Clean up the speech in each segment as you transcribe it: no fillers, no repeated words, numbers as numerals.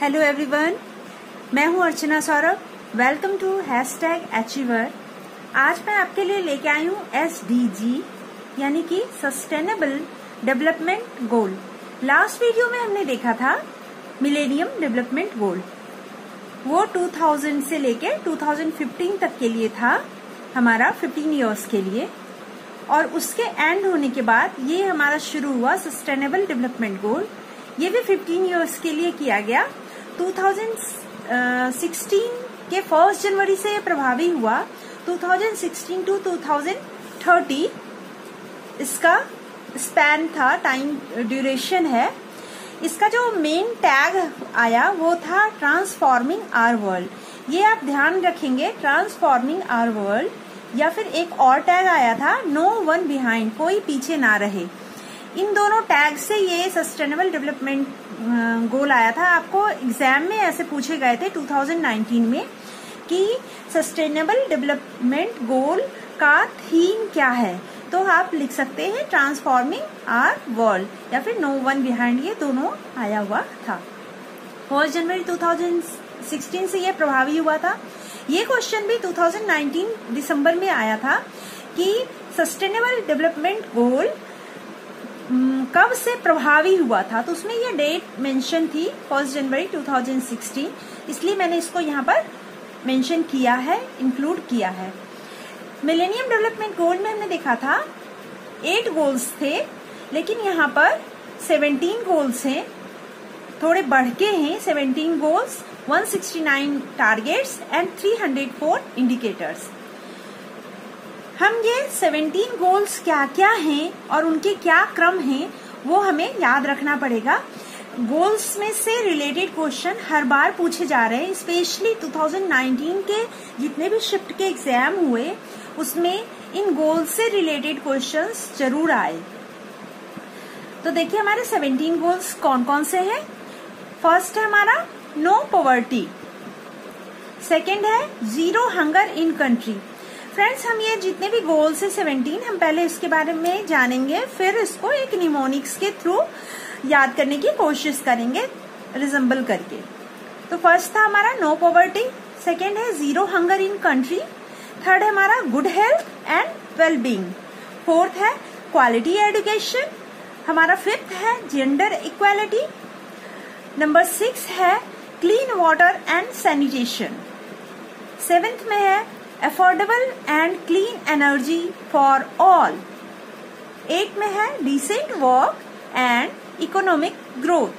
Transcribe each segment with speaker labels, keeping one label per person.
Speaker 1: Hello everyone, मैं हूं Archana Saurabh. Welcome to #achiever. आज मैं आपके लिए लेके आई हूं SDG यानी कि sustainable development goal. Last video में हमने देखा था मिलेनियम डेवलपमेंट गोल। वो 2000 से लेके 2015 तक के लिए था, हमारा 15 इयर्स के लिए। और उसके एंड होने के बाद ये हमारा शुरू हुआ सस्टेनेबल डेवलपमेंट गोल। ये भी 15 इयर्स के लिए किया गया। 2016 के 1 जनवरी से ये प्रभावी हुआ। 2016 टू 2030 इसका स्पैन था, टाइम ड्यूरेशन है। इसका जो मेन टैग आया वो था ट्रांसफॉर्मिंग आवर वर्ल्ड। ये आप ध्यान रखेंगे, ट्रांसफॉर्मिंग आवर वर्ल्ड। या फिर एक और टैग आया था नो वन बिहाइंड, कोई पीछे ना रहे। इन दोनों टैग से ये सस्टेनेबल डेवलपमेंट गोल आया था। आपको एग्जाम में ऐसे पूछे गए थे 2019 में कि सस्टेनेबल डेवलपमेंट गोल का थीम क्या है, तो आप लिख सकते हैं ट्रांसफॉर्मिंग आवर वर्ल्ड या फिर नो वन बिहाइंड। ये दोनों आया हुआ था। 1 जनवरी 2016 से ये प्रभावी हुआ था। ये क्वेश्चन भी 2019 दिसंबर में आया था कि सस्टेनेबल डेवलपमेंट गोल कब से प्रभावी हुआ था, तो उसमें ये डेट मेंशन थी 1 जनवरी 2016, इसलिए मैंने इसको यहाँ पर मेंशन किया है, इंक्लूड किया है। मिलेनियम डेवलपमेंट गोल में हमने देखा था 8 गोल्स थे, लेकिन यहाँ पर 17 गोल्स हैं, थोड़े बढ़ के हैं। 17 गोल्स, 169 टारगेट्स एंड 304 इंडिकेटर्स। हम ये 17 गोल्स क्या क्या हैं और उनके क्या क्रम हैं वो हमें याद रखना पड़ेगा। गोल्स में से रिलेटेड क्वेश्चन हर बार पूछे जा रहे हैं, स्पेशली 2019 के जितने भी शिफ्ट के एग्जाम हुए उसमें इन गोल्स से रिलेटेड क्वेश्चंस जरूर आए। तो देखिए हमारे 17 गोल्स कौन कौन से हैं। फर्स्ट है हमारा नो पॉवर्टी, सेकेंड है zero hunger in country. Friends, हम ये जितने भी गोल्स है 17, हम पहले इसके बारे में जानेंगे, फिर इसको एक निमोनिक्स के थ्रू याद करने की कोशिश करेंगे रिजेंबल करके। तो फर्स्ट था हमारा नो पॉवर्टी, सेकेंड है zero hunger in country, third है हमारा good health and wellbeing, fourth है क्वालिटी एजुकेशन, हमारा फिफ्थ है जेंडर इक्वालिटी, नंबर 6 है clean water and sanitation, seventh में है affordable and clean energy for all, 8 में है decent work and economic growth,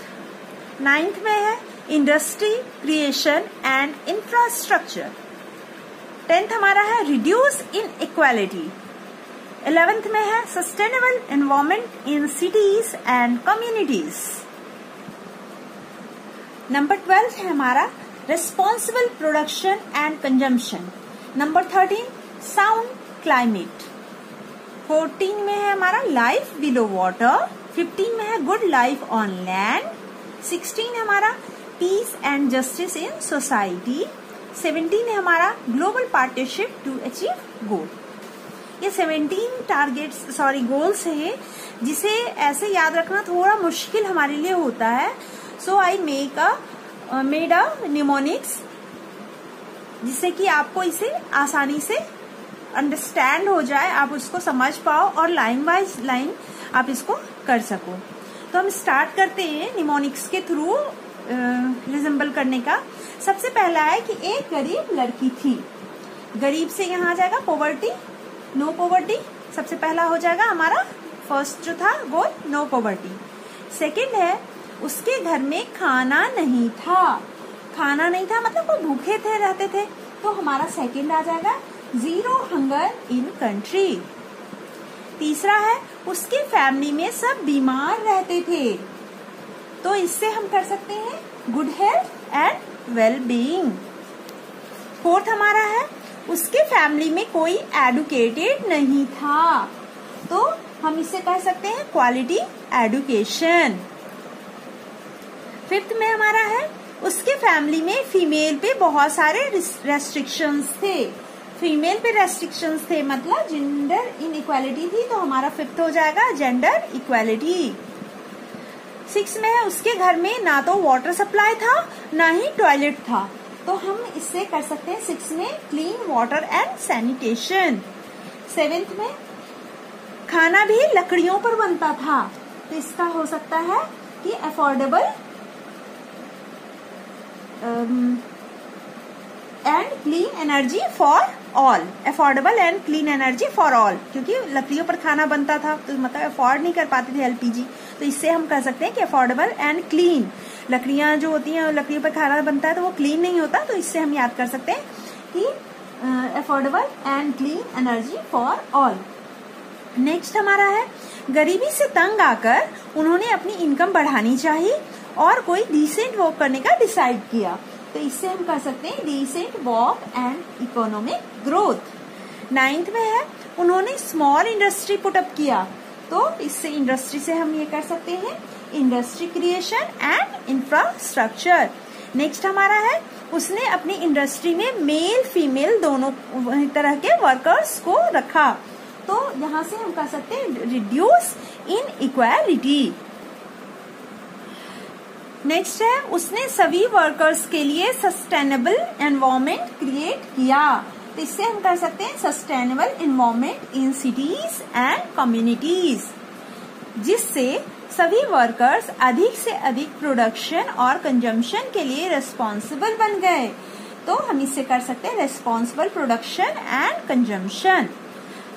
Speaker 1: 9th में है industry creation and infrastructure, 10th हमारा है रिड्यूस इन इक्वालिटी, 11th में है sustainable environment in cities and communities, number 12 है हमारा responsible production and consumption, number 13 sound climate, 14 में है हमारा लाइफ बिलो वाटर, 15 में है गुड लाइफ ऑन लैंड, 16 है हमारा peace and justice in society, 17 है हमारा global partnership to achieve goal. ये 17 गोल्स हैं, जिसे ऐसे याद रखना थोड़ा मुश्किल हमारे लिए होता है। सो आई मेड अ निमोनिक्स, जिससे कि आपको इसे आसानी से अंडरस्टैंड हो जाए, आप उसको समझ पाओ और लाइन बाय लाइन आप इसको कर सको। तो हम स्टार्ट करते हैं निमोनिक्स के थ्रू रिजेंबल करने का। सबसे पहला है कि एक गरीब लड़की थी। गरीब से यहाँ आ जाएगा पॉवर्टी, नो पॉवर्टी। सबसे पहला हो जाएगा हमारा फर्स्ट जो था गोल, नो पॉवर्टी। सेकेंड है उसके घर में खाना नहीं था। खाना नहीं था मतलब वो भूखे थे, रहते थे, तो हमारा सेकेंड आ जाएगा जीरो हंगर इन कंट्री। तीसरा है उसके फैमिली में सब बीमार रहते थे, तो इससे हम कर सकते हैं good health and well being. Fourth हमारा है उसके फैमिली में कोई एडुकेटेड नहीं था, तो हम इससे कह सकते हैं क्वालिटी एजुकेशन। फिफ्थ में हमारा है उसके फैमिली में फीमेल पे बहुत सारे रेस्ट्रिक्शंस थे। फीमेल पे रेस्ट्रिक्शंस थे मतलब जेंडर इनइक्वालिटी थी, तो हमारा फिफ्थ हो जाएगा जेंडर इक्वालिटी। 6 में है उसके घर में ना तो वाटर सप्लाई था ना ही टॉयलेट था, तो हम इससे कर सकते हैं 6 में clean water and sanitation. 7th में खाना भी लकड़ियों पर बनता था, तो इसका हो सकता है कि affordable and clean energy for all, affordable and clean energy for all, क्योंकि लकड़ियों पर खाना बनता था तो मतलब अफोर्ड नहीं कर पाते थे एलपीजी, तो इससे हम कह सकते हैं कि अफोर्डेबल एंड क्लीन। लकड़ियां जो होती हैं लकड़ियों पर खाना बनता है तो वो क्लीन नहीं होता, तो इससे हम याद कर सकते हैं कि affordable and clean energy for all. Next हमारा है गरीबी से तंग आकर उन्होंने अपनी इनकम बढ़ानी चाहिए और कोई डिसेंट वर्क करने का डिसाइड किया, तो इससे हम कह सकते हैं decent work and economic growth. 9th में है उन्होंने स्मॉल इंडस्ट्री पुटअप किया, तो इससे इंडस्ट्री से हम ये कर सकते हैं industry creation and infrastructure. Next हमारा है उसने अपनी इंडस्ट्री में मेल फीमेल दोनों तरह के वर्कर्स को रखा, तो यहाँ से हम कह सकते हैं रिड्यूस इन इक्वालिटी। नेक्स्ट है उसने सभी वर्कर्स के लिए सस्टेनेबल एनवायरनमेंट क्रिएट किया, तो इससे हम कह सकते हैं sustainable environment in cities and communities, जिससे सभी वर्कर्स अधिक से अधिक प्रोडक्शन और कंजम्पशन के लिए रिस्पॉन्सिबल बन गए, तो हम इससे कर सकते हैं रिस्पॉन्सिबल प्रोडक्शन एंड कंजम्पशन।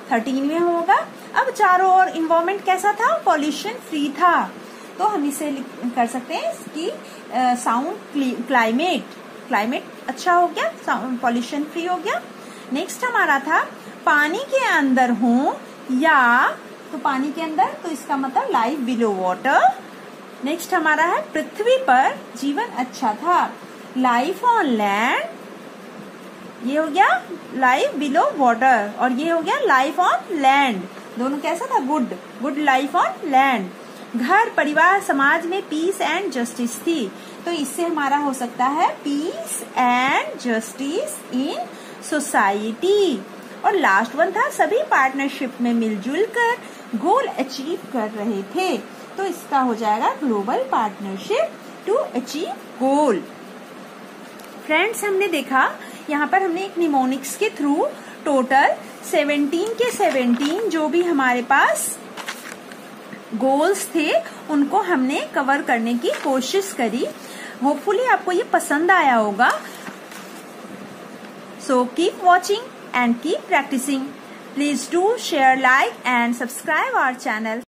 Speaker 1: 13 में होगा अब चारों ओर इन्वायरमेंट कैसा था, पॉल्यूशन फ्री था, तो हम इसे कर सकते हैं कि साउंड क्लाइमेट अच्छा हो गया, पॉल्यूशन फ्री हो गया। नेक्स्ट हमारा था पानी के अंदर हो या, तो पानी के अंदर, तो इसका मतलब लाइफ बिलो वाटर। नेक्स्ट हमारा है पृथ्वी पर जीवन अच्छा था, लाइफ ऑन लैंड, ये हो गया लाइफ बिलो वाटर, और ये हो गया लाइफ ऑन लैंड, दोनों कैसा था, गुड लाइफ ऑन लैंड। घर परिवार समाज में पीस एंड जस्टिस थी, तो इससे हमारा हो सकता है peace and justice in society. और लास्ट वन था सभी पार्टनरशिप में मिलजुल कर गोल अचीव कर रहे थे, तो इसका हो जाएगा global partnership to achieve goal. Friends हमने देखा यहाँ पर हमने एक निमोनिक्स के थ्रू टोटल 17 के 17 जो भी हमारे पास गोल्स थे उनको हमने कवर करने की कोशिश करी। होपफुली आपको ये पसंद आया होगा। So keep watching and keep practicing. Please do share, like and subscribe our channel.